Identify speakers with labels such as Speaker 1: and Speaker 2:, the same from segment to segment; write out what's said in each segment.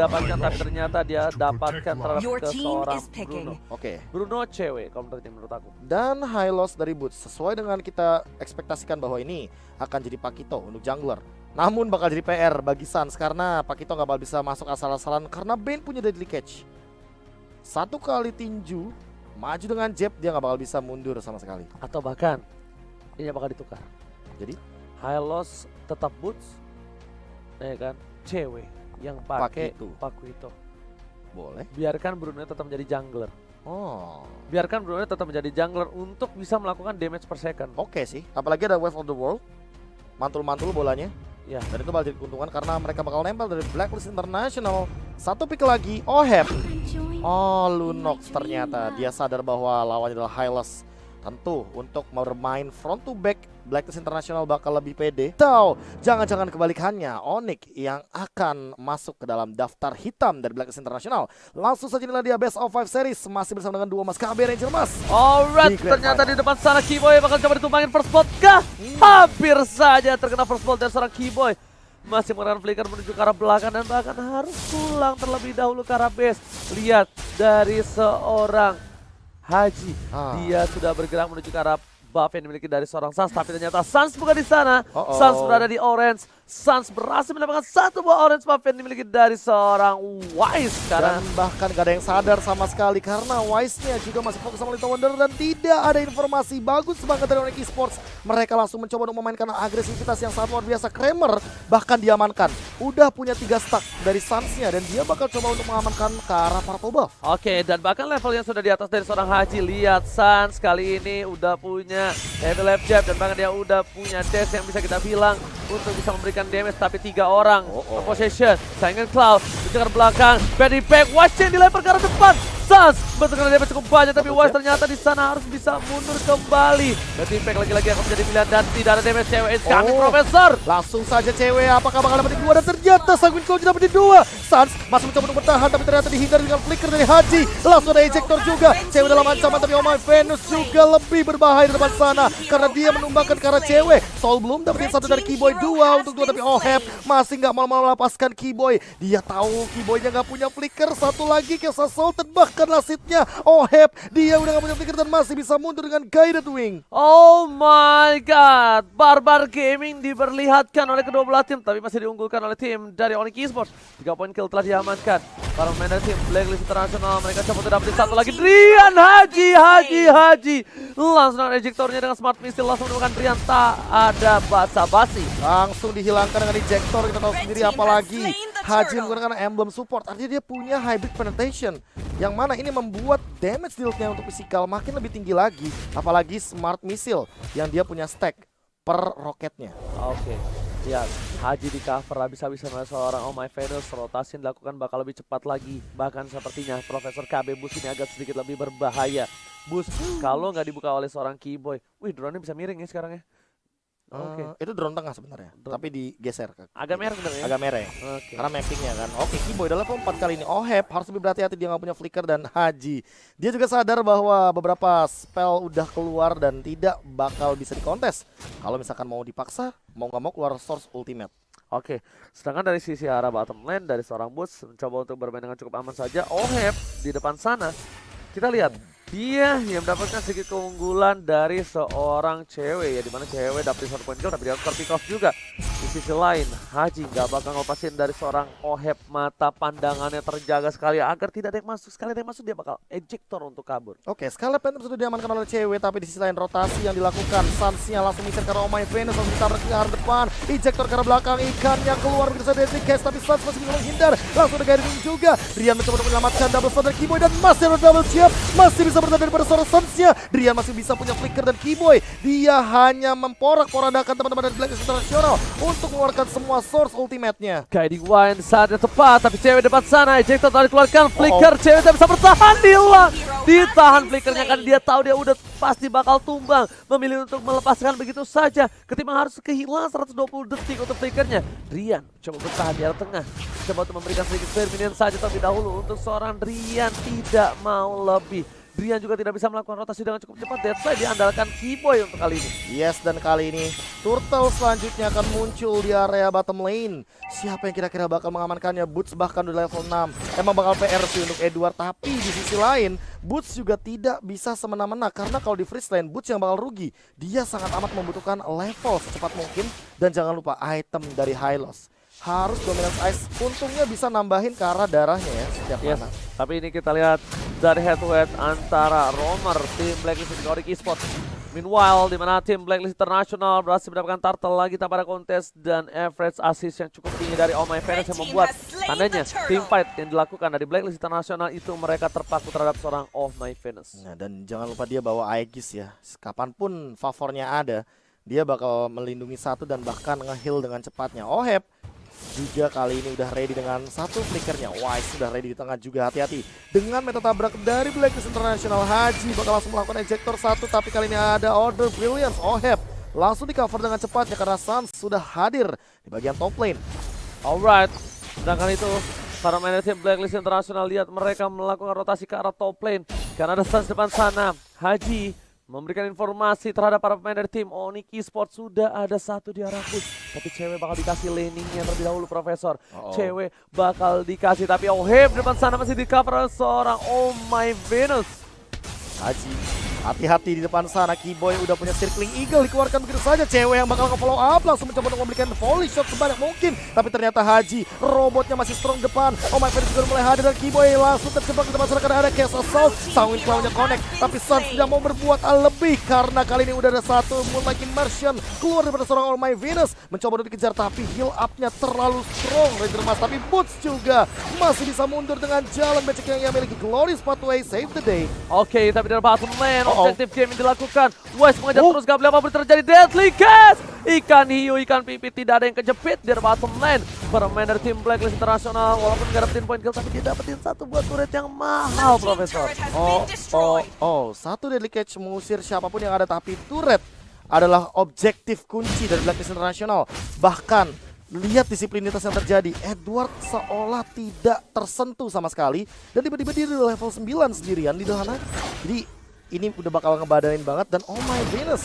Speaker 1: dapatkan, tapi ternyata dia dapatkan terhadap
Speaker 2: Your
Speaker 1: ke
Speaker 2: team
Speaker 1: seorang
Speaker 2: is picking.
Speaker 1: Bruno.
Speaker 3: Oke.
Speaker 1: Bruno cewek kalau menurut aku.
Speaker 3: Dan high loss dari Boots sesuai dengan kita ekspektasikan bahwa ini akan jadi Pakito untuk jungler. Namun bakal jadi PR bagi Suns karena Pakito nggak bakal bisa masuk asal-asalan karena Bane punya deadly catch. Satu kali tinju maju dengan jab dia nggak bakal bisa mundur sama sekali.
Speaker 1: Atau bahkan ini bakal ditukar.
Speaker 3: Jadi
Speaker 1: high loss tetap Boots, ya kan? Cewek yang pakai Pakito.
Speaker 3: boleh.
Speaker 1: Biarkan Bruno tetap menjadi jungler.
Speaker 3: Oh.
Speaker 1: Biarkan Bruno tetap menjadi jungler untuk bisa melakukan damage per second.
Speaker 3: Oke sih. Apalagi ada Wave of the World. Mantul-mantul bolanya.
Speaker 1: Ya.
Speaker 3: Dan itu bakal jadi keuntungan karena mereka bakal nempel dari Blacklist International. Satu pick lagi, Oheb. Oh, Lunox ternyata. Dia sadar bahwa lawannya adalah Hylos. Tentu untuk bermain front to back Blacklist International bakal lebih pede. Atau jangan-jangan kebalikannya, Onyx yang akan masuk ke dalam daftar hitam dari Blacklist International. Langsung saja inilah dia Best of 5 Series masih bersama dengan dua Mas KB Ranger Mas.
Speaker 1: Alright, ternyata di depan sana Keyboy bakal coba ditumbangin first blood kah? Hampir saja terkena first blood dari seorang Keyboy. Masih menggunakan flicker menuju ke arah belakang dan bahkan harus pulang terlebih dahulu ke arah base. Lihat dari seorang Haji, dia sudah bergerak menuju ke arah buff yang dimiliki dari seorang Suns, tapi ternyata Suns bukan di sana. Suns berada di orange. Suns berhasil mendapatkan satu buah orange buff yang dimiliki dari seorang Wise.
Speaker 3: Dan bahkan gak ada yang sadar sama sekali karena Wise-nya juga masih fokus sama Little Wonder dan tidak ada informasi bagus banget dari Onyx Esports. Mereka langsung mencoba untuk memainkan agresivitas yang sangat luar biasa. Kramer bahkan diamankan. Udah punya 3 stack dari Suns-nya dan dia bakal coba untuk mengamankan ke arah Purple buff.
Speaker 1: Oke, dan bahkan level yang sudah di atas dari seorang Haji. Lihat Suns kali ini udah punya heavy left jab dan bahkan dia udah punya dash yang bisa kita bilang untuk bisa memberikan damage, tapi 3 orang possession. Saingan Cloud di belakang, Paddy Pack, Wise yang dilempar ke arah depan. Suns bertengah damage cukup banyak, tapi Wise ternyata di sana harus bisa mundur kembali. Paddy Pack lagi-lagi akan menjadi pilihan dan tidak ada damage. Cewek is coming, Profesor.
Speaker 3: Langsung saja cewek, apakah bakal dapetin 2 dan ternyata Sanguin Cloud dapetin 2. Suns masih mencoba untuk bertahan tapi ternyata dihindari dengan flicker dari Haji. Langsung ada ejector juga. Cewek dalam ancaman tapi Oh My Venus juga lebih berbahaya di depan sana karena dia menumbangkan ke arah cewek. Soul belum dapetin 1 dari Keyboy, 2 untuk 2 tapi Oheb masih nggak mau melepaskan Keyboy. Dia tahu Keyboynya nggak punya flicker. Satu lagi Kesa Sultan bahkan nasibnya Oheb dia udah nggak punya flicker dan masih bisa mundur dengan Guided Wing.
Speaker 1: Oh my god, Barbar Gaming diperlihatkan oleh kedua belah tim tapi masih diunggulkan oleh tim dari Onyx Esports. 3 poin kill telah diamankan. Para pemain dari tim Blacklist International mereka coba untuk dapetin 1 lagi. Drian Haji. Langsung dengan ejectornya dengan smart missile langsung menemukan Drian, tak ada basa-basi.
Speaker 3: Langsung dihilangkan dengan ejector, kita tahu sendiri apalagi Haji menggunakan emblem support. Artinya dia punya hybrid penetration yang mana ini membuat damage dealnya untuk physical makin lebih tinggi lagi. Apalagi smart missile yang dia punya stack per roketnya.
Speaker 1: Oke. Ya, Haji di cover habis-habisan oleh seorang Oh My Venus. Rotasi yang dilakukan bakal lebih cepat lagi. Bahkan sepertinya Profesor KB Bus ini agak sedikit lebih berbahaya. Bus, kalau nggak dibuka oleh seorang Keyboy. Wih, drone-nya bisa miring ya sekarang ya. Oke.
Speaker 3: Itu drone tengah sebenarnya, tapi digeser ke
Speaker 1: agak merah sebenarnya.
Speaker 3: agak merah.
Speaker 1: Oke.
Speaker 3: Karena mappingnya kan. Oke, Keyboy udah level 4 kali ini. Oheb harus lebih berhati-hati, dia nggak punya flicker dan Haji. Dia juga sadar bahwa beberapa spell udah keluar dan tidak bakal bisa dikontes. Kalau misalkan mau dipaksa, mau nggak mau keluar source ultimate.
Speaker 1: Oke, sedangkan dari sisi arah bottom lane dari seorang Bus mencoba untuk bermain dengan cukup aman saja. Oheb di depan sana. Kita lihat dia yang mendapatkan sedikit keunggulan dari seorang cewek ya, dimana cewek dapat 1 point kill tapi dia pick off juga. Di sisi lain Haji nggak bakal ngelepasin dari seorang Oheb, mata pandangannya terjaga sekali agar tidak ada yang masuk. Sekali ada yang masuk dia bakal ejector untuk kabur.
Speaker 3: Oke, Scarlet Phantom sudah diamankan oleh cewek, tapi di sisi lain rotasi yang dilakukan. Suns-nya langsung mikir karena Oh My Venus langsung ditabrak ke arah depan. Ejector ke arah belakang, ikan yang keluar begitu saja dari case, tapi Suns masih bisa menghindar. Langsung ada Guiding juga. Drian mencoba untuk menyelamatkan double stun dari Keyboy dan masih ada double chip. Masih bisa bertahan daripada seorang Suns-nya. Drian masih bisa punya flicker dan Keyboy. Dia hanya memporak-porandakan teman-teman dari Blacklist International untuk mengeluarkan semua source ultimate-nya.
Speaker 1: Guiding Wine saatnya tepat, tapi cewek depan sana, ejector telah dikeluarkan, flicker cewek tak bisa bertahan, ditahan flickernya kan dia tahu dia udah pasti bakal tumbang, memilih untuk melepaskan begitu saja, ketimbang harus kehilangan 120 detik untuk flickernya. Drian coba bertahan di arah tengah, coba untuk memberikan sedikit clear minion saja terlebih dahulu untuk seorang Drian, tidak mau lebih. Drian juga tidak bisa melakukan rotasi dengan cukup cepat. That's why diandalkan Keyboy untuk kali ini.
Speaker 3: Yes, dan kali ini Turtle selanjutnya akan muncul di area bottom lane. Siapa yang kira-kira bakal mengamankannya? Boots bahkan di level 6. Emang bakal PR sih untuk Edward, tapi di sisi lain Boots juga tidak bisa semena-mena karena kalau di freeze lane Boots yang bakal rugi. Dia sangat amat membutuhkan level secepat mungkin, dan jangan lupa item dari Hylos. Harus dominance ice, untungnya bisa nambahin ke arah darahnya ya setiap mana.
Speaker 1: Tapi ini kita lihat dari head to head antara Romer, tim Blacklist dan Goric Esports. Meanwhile, di mana tim Blacklist International berhasil mendapatkan turtle lagi pada kontes dan average assist yang cukup tinggi dari Oh My Venus yang membuat tandanya tim fight yang dilakukan dari Blacklist International itu mereka terpaku terhadap seorang Oh My Venus.
Speaker 3: Nah, dan jangan lupa dia bawa Aegis ya. Kapanpun favornya ada, dia bakal melindungi satu dan bahkan nge-heal dengan cepatnya. Oheb juga kali ini udah ready dengan satu flickernya. Wise sudah ready di tengah juga, hati-hati. Dengan meta tabrak dari Blacklist International, Haji bakal langsung melakukan ejector satu, tapi kali ini ada Order Brilliance. Oheb langsung di cover dengan cepatnya karena Suns sudah hadir di bagian top lane.
Speaker 1: Alright, sedangkan itu para main tim Blacklist International lihat mereka melakukan rotasi ke arah top lane karena ada Suns depan sana. Haji memberikan informasi terhadap para pemain dari tim Onyx Esports, sudah ada satu di arah push. Tapi cewek bakal dikasih laningnya terlebih dahulu, Profesor. Cewek bakal dikasih, tapi Oheb depan sana masih di cover oleh seorang Oh My Venus.
Speaker 3: Haji, hati-hati di depan sana. Keyboy udah punya circling eagle dikeluarkan begitu saja. Cewek yang bakal nge-follow up langsung mencoba untuk memberikan volley shot sebanyak mungkin. Tapi ternyata Haji, robotnya masih strong depan. Oh My Venus juga mulai hadir dan Keyboy langsung terjebak di depan sana karena ada Chaos Assault. Sanguin Claw-nya connect, tapi Suns tidak mau berbuat lebih karena kali ini udah ada satu Moonlight Immersion keluar daripada seorang Oh My Venus. Mencoba untuk dikejar tapi heal up-nya terlalu strong Ranger Mas. Tapi Boots juga masih bisa mundur dengan jalan becek yang ia miliki. Glorious pathway save the day.
Speaker 1: Oke, tapi dari bottom lane, objektif game yang dilakukan. West mengejar terus, gak boleh apapun terjadi. Deadly Cast! Ikan hiu, ikan pipit, tidak ada yang kejepit dari bottom lane. Bermain dari tim Blacklist International, walaupun gak dapetin point kill, tapi dia dapetin satu buat turret yang mahal, Profesor.
Speaker 3: Satu deadly catch mengusir siapapun yang ada, tapi turret adalah objektif kunci dari Blacklist International. Bahkan lihat disiplinitas yang terjadi. Edward seolah tidak tersentuh sama sekali dan tiba-tiba dia di level 9 sendirian di sana. Jadi ini udah bakal ngebadain banget, dan Oh My Venus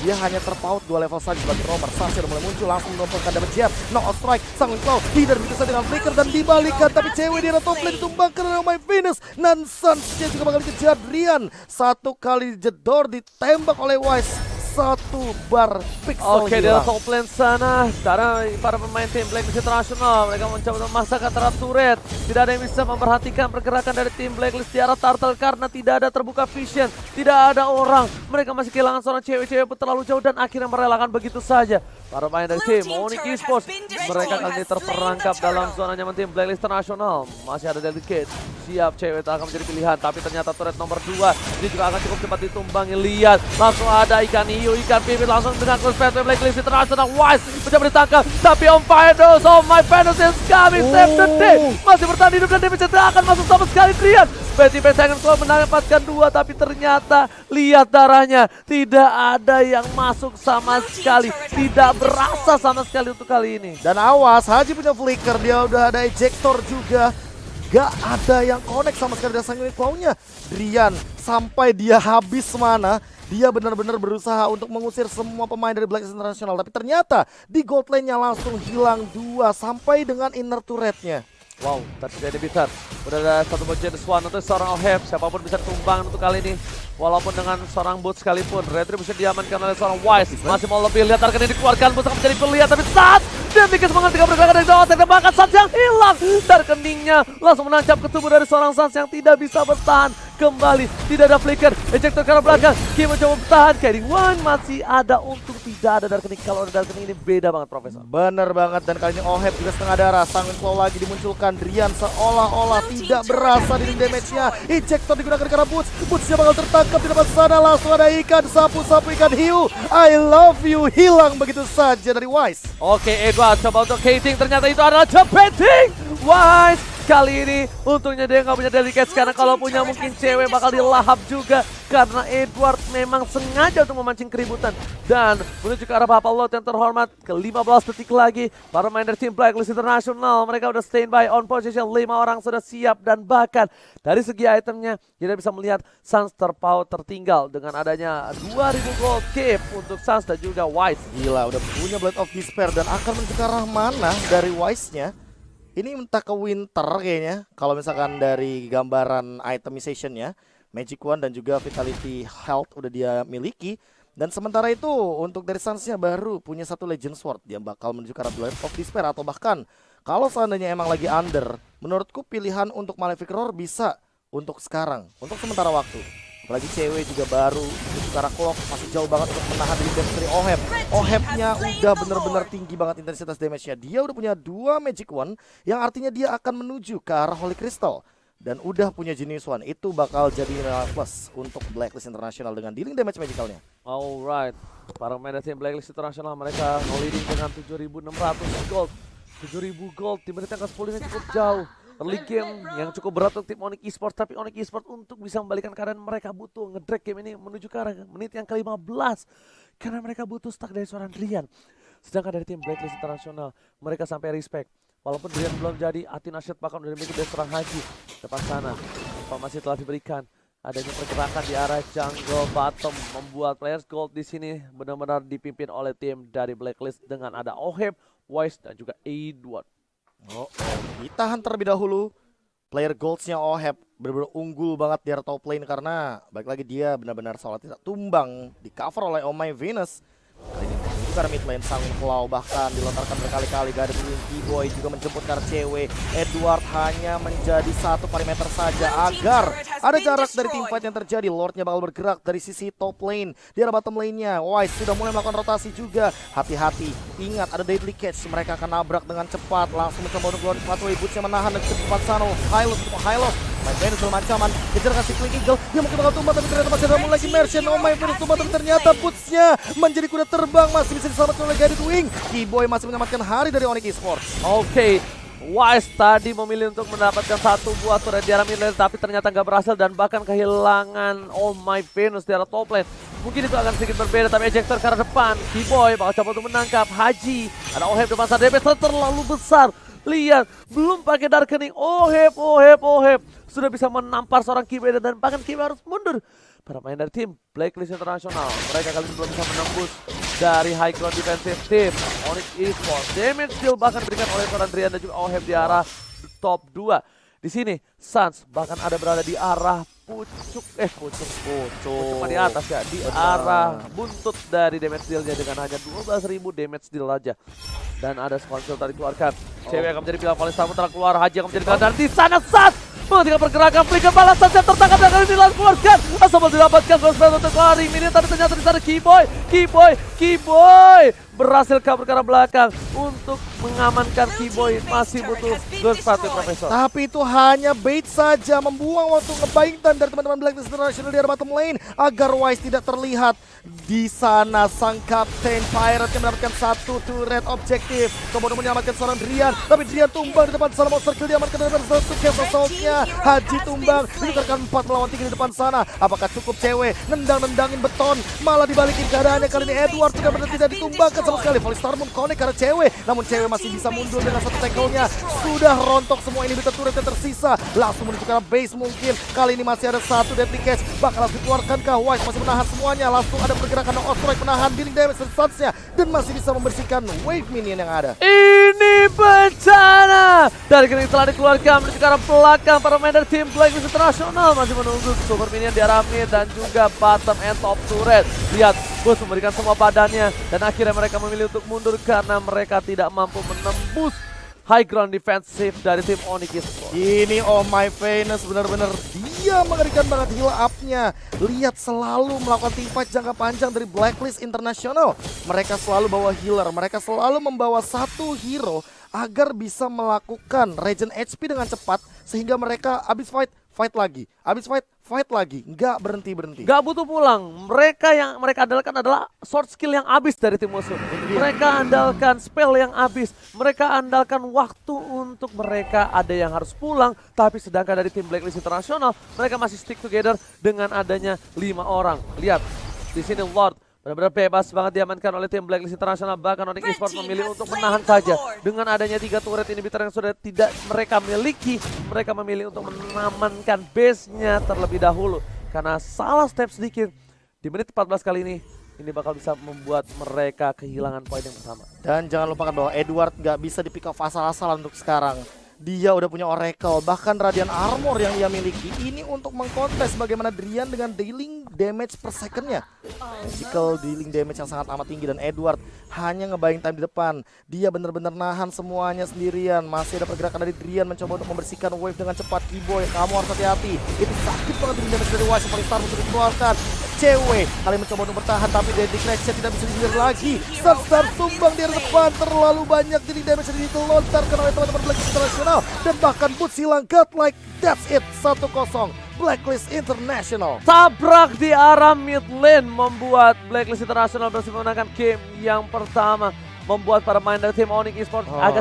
Speaker 3: dia hanya terpaut 2 level saja bagi Romer. Suns sudah mulai muncul, langsung menumpulkan damage jab, knock out strike, Sanguin Claw, tidak bisa dengan flicker dan dibalikan, tapi cewek di top lane ditumbangkan oleh Oh My Venus, dan Suns dia juga bakal dikejar. Drian satu kali jedor ditembak oleh Wise, satu bar pixel.
Speaker 1: Oke, di top lane sana, karena para pemain tim Blacklist International mereka mencoba memaksakan terhadap turret. Tidak ada yang bisa memperhatikan pergerakan dari tim Blacklist di arah turtle karena tidak ada terbuka vision, tidak ada orang. Mereka masih kehilangan seorang cewek-cewek pun terlalu jauh dan akhirnya merelakan begitu saja. Para pemain dari tim Onyx Esports mereka kali ini terperangkap dalam zona nyaman tim Blacklist International. Masih ada Delicate, siap cewek akan menjadi pilihan, tapi ternyata turret nomor 2 ini juga akan cukup cepat ditumbangi. Lihat, langsung ada ikan hiu, ikan pipit langsung dengan close path Blacklist International. Wise mencoba ditangkap, tapi Oh My Venus is coming, save the day. Masih bertahan hidup dan damage tidak akan masuk sama sekali. Drian Betty Sangat Claw mendapatkan 2, tapi ternyata lihat darahnya tidak ada yang masuk sama sekali, tidak berasa sama sekali untuk kali ini.
Speaker 3: Dan awas, Haji punya flicker, dia udah ada ejector juga. Gak ada yang connect sama sekali dari Sanguin Claw-nya. Drian sampai dia habis mana, dia benar-benar berusaha untuk mengusir semua pemain dari Blacklist International. Tapi ternyata di gold lane-nya langsung hilang 2 sampai dengan inner turret-nya.
Speaker 1: Wow, terjadi besar. Udah ada satu bocah Swan untuk seorang Oheb. Siapapun bisa tumbang untuk kali ini. Walaupun dengan seorang Boots sekalipun. Retribution diamankan oleh seorang Wise. Masih mau lebih, lihat target ini dikeluarkan. Boots akan menjadi pilihan, tapi saat dia bikin semangat ketika bergerak dari bawah, tembakan Suns yang hilang. Tarkeningnya langsung menancap ke tubuh dari seorang Suns yang tidak bisa bertahan kembali. Tidak ada flicker, ejector ke arah belakang. Kim mencoba bertahan, Carry One masih ada, untung tidak ada Darkening. Kalau ada Darkening ini beda banget, Profesor.
Speaker 3: Bener banget, dan kali ini Oheb juga setengah darah. Sanguin Claw lagi dimunculkan. Drian seolah-olah tidak berasa di damage-nya. Ejector digunakan karena Boots. Boots-nya bakal tertangkap di depan sana. Langsung ada ikan sapu-sapu, ikan hiu. I love you hilang begitu saja dari Wise.
Speaker 1: Oke, Edward coba untuk hating, ternyata itu adalah jepeting. Wise kali ini untungnya dia nggak punya Delicate, karena kalau punya mungkin cewek bakal dilahap juga karena Edward memang sengaja untuk memancing keributan. Dan menuju ke arah Bapak Lot yang terhormat ke 15 detik lagi. Para main dari tim Blacklist International, mereka udah standby on position, 5 orang sudah siap. Dan bahkan dari segi itemnya, kita bisa melihat Suns tertinggal dengan adanya 2000 gold keep untuk Suns dan juga Wise.
Speaker 3: Gila, udah punya Blade of Despair dan akan menuju ke arah mana dari Wise-nya? Ini entah ke Winter kayaknya, kalau misalkan dari gambaran itemization-nya, Magic Wand dan juga Vitality Health udah dia miliki. Dan sementara itu untuk dari Suns-nya baru punya satu Legend Sword, dia bakal menuju ke arah Blade of Despair. Atau bahkan kalau seandainya emang lagi under, menurutku pilihan untuk Malefic Roar bisa untuk sekarang, untuk sementara waktu. Apalagi cewek juga baru menuju ke arah Clock, masih jauh banget untuk menahan dari damage dari Oheb. Ohebnya udah bener-bener tinggi banget intensitas damage-nya. Dia udah punya 2 Magic Wand, yang artinya dia akan menuju ke arah Holy Crystal. Dan udah punya Genius Wand, itu bakal jadi plus untuk Blacklist International dengan dealing damage magicalnya.
Speaker 1: Alright, para main dari tim Blacklist International mereka leading dengan 7.600 gold. 7.000 gold di menit yang ke-10 ini cukup jauh. Early game yang cukup berat untuk tim Onyx Esports, tapi Onyx Esports untuk bisa membalikkan keadaan mereka butuh ngedrag game ini menuju ke arah menit yang ke-15 karena mereka butuh stack dari seorang Drian. Sedangkan dari tim Blacklist International mereka sampai respect. Walaupun Drian belum jadi, Athena Shot bahkan udah dimiliki dari seorang Haji. Depan sana, informasi telah diberikan. Adanya pergerakan di arah jungle bottom membuat players gold di sini benar-benar dipimpin oleh tim dari Blacklist dengan ada Oheb, Wise dan juga Edward.
Speaker 3: Ditahan terlebih dahulu. Player goldsnya Oheb benar-benar unggul banget di top lane karena balik lagi dia benar-benar salah tidak tumbang, di cover oleh Oh My Venus. Kali ini menuju ke mid lane, Sangin Claw bahkan dilontarkan berkali-kali. Gak ada Keyboy juga menjemput ke arah cewek. Edward hanya menjadi 1 perimeter saja agar ada jarak dari teamfight yang terjadi. Lordnya bakal bergerak dari sisi top lane. Di arah bottom lane-nya Wise sudah mulai melakukan rotasi juga. Hati-hati, ingat ada Deadly Catch. Mereka akan nabrak dengan cepat, langsung mencoba untuk keluar pathway. Boots-nya menahan dan cepat sana. Hylos My Venus belum ancaman, kejar kasih Flick Eagle. Dia mungkin bakal tumbang tapi ternyata masih ada lagi Merchant. Oh My Venus tumbang tapi ternyata Boots-nya menjadi kuda terbang, masih bisa diselamatkan oleh Guided Wing. Keyboy masih menyelamatkan hari dari Onyx Esports.
Speaker 1: Oke, Wise tadi memilih untuk mendapatkan 1 buah turret di arah mid lane, tapi ternyata nggak berhasil dan bahkan kehilangan Oh My Venus di arah top lane. Mungkin itu akan sedikit berbeda, tapi ejector ke arah depan. Keyboy bakal coba untuk menangkap Haji. Ada Oheb depan sana, DP terlalu besar. Lihat, belum pakai Darkening. Oheb sudah bisa menampar seorang Keyboy dan bahkan Keyboy harus mundur. Para main dari tim Blacklist International, mereka kali ini belum bisa menembus dari high ground defensive team Onyx Esports. Damage deal bahkan diberikan oleh seorang Drian dan juga Oheb di arah top 2. Di sini Suns bahkan ada berada di arah pucuk di atas ya, di arah buntut dari damage dealnya dengan hanya 12.000 damage deal aja. Dan ada sponsor tadi keluarkan. Cewek akan menjadi pilihan paling sama telah keluar, Haji akan menjadi pilihan dan di sana Suns menghentikan pergerakan Flicker balasan yang tertangkap dan kali ini keluarkan. Asal didapatkan Ghostbell untuk lari mini, tapi ternyata di sana Keyboy berhasil kabur ke arah belakang untuk mengamankan Keyboy. Masih butuh Ghostbell Profesor.
Speaker 3: Tapi itu hanya bait saja, membuang waktu ngebayang time dari teman-teman Blacklist International di arah bottom lane agar Wise tidak terlihat. Di sana sang Kapten Pirate yang mendapatkan 1 turret objektif, kemudian menyelamatkan seorang Drian, tapi Drian tumbang di depan sana. Monster Kill diamankan dengan 1 case assault-nya. Haji tumbang, ditukarkan 4 melawan 3 di depan sana. Apakah cukup cewek nendangin beton, malah dibalikin keadaannya. Kali ini Edward tidak ditumbangkan sama sekali. Volley Star Moon connect karena cewek, namun cewek masih bisa mundur dengan 1 tackle-nya. Sudah rontok semua ini beta turret yang tersisa, langsung menuju ke base mungkin. Kali ini masih ada 1 Deadly Catch, bakal langsung dikeluarkankah? Wise masih menahan semuanya, langsung ada pergerakan Ostrike menahan dealing damage Suns-nya dan masih bisa membersihkan wave minion yang ada.
Speaker 1: Ini bencana dari kiri telah dikeluarkan menuju ke arah belakang. Para main dari tim Blacklist International masih menunggu super minion di arah mid dan juga bottom and top turret. Lihat, Bus memberikan semua badannya dan akhirnya mereka memilih untuk mundur karena mereka tidak mampu menembus high ground defensive dari tim Onyx Esports.
Speaker 3: Ini Oh My Venus benar-benar dia mengerikan banget heal up-nya. Lihat, selalu melakukan teamfight jangka panjang dari Blacklist International. Mereka selalu bawa healer, mereka selalu membawa 1 hero agar bisa melakukan regen HP dengan cepat sehingga mereka habis fight lagi, habis fight lagi, nggak berhenti.
Speaker 1: Gak butuh pulang. Yang mereka andalkan adalah short skill yang habis dari tim musuh. Mereka andalkan spell yang habis. Mereka andalkan waktu untuk mereka ada yang harus pulang. Tapi sedangkan dari tim Blacklist International, mereka masih stick together dengan adanya 5 orang. Lihat, di sini Lord benar-benar bebas banget diamankan oleh tim Blacklist International. Bahkan Onyx Esports memilih untuk menahan saja. Dengan adanya 3 turret inhibitor yang sudah tidak mereka miliki, mereka memilih untuk mengamankan base-nya terlebih dahulu. Karena salah step sedikit di menit 14 kali ini bakal bisa membuat mereka kehilangan poin yang pertama.
Speaker 3: Dan jangan lupakan bahwa Edward nggak bisa di pick off asal-asalan untuk sekarang. Dia udah punya Oracle, bahkan Radiant Armor yang ia miliki. Ini untuk mengkontes bagaimana Drian dengan dealing damage per secondnya. Physical dealing damage yang sangat amat tinggi. Dan Edward hanya ngebayang time di depan. Dia benar-benar nahan semuanya sendirian. Masih ada pergerakan dari Drian mencoba untuk membersihkan wave dengan cepat. Keyboy, kamu harus hati-hati. Itu sakit banget dealing damage dari Wise yang paling start untuk dikeluarkan. Cewek kalian mencoba untuk bertahan, tapi Deadly Crash tidak bisa dihilir lagi. Star tumbang di depan, terlalu banyak dealing damage yang dilontarkan oleh teman-teman Blacklist International. Dan bahkan Boots hilang, godlike, that's it, 1-0 Blacklist International.
Speaker 1: Tabrak di arah mid lane membuat Blacklist International berhasil memenangkan game yang pertama. Membuat para pemain dari tim Onyx Esports agak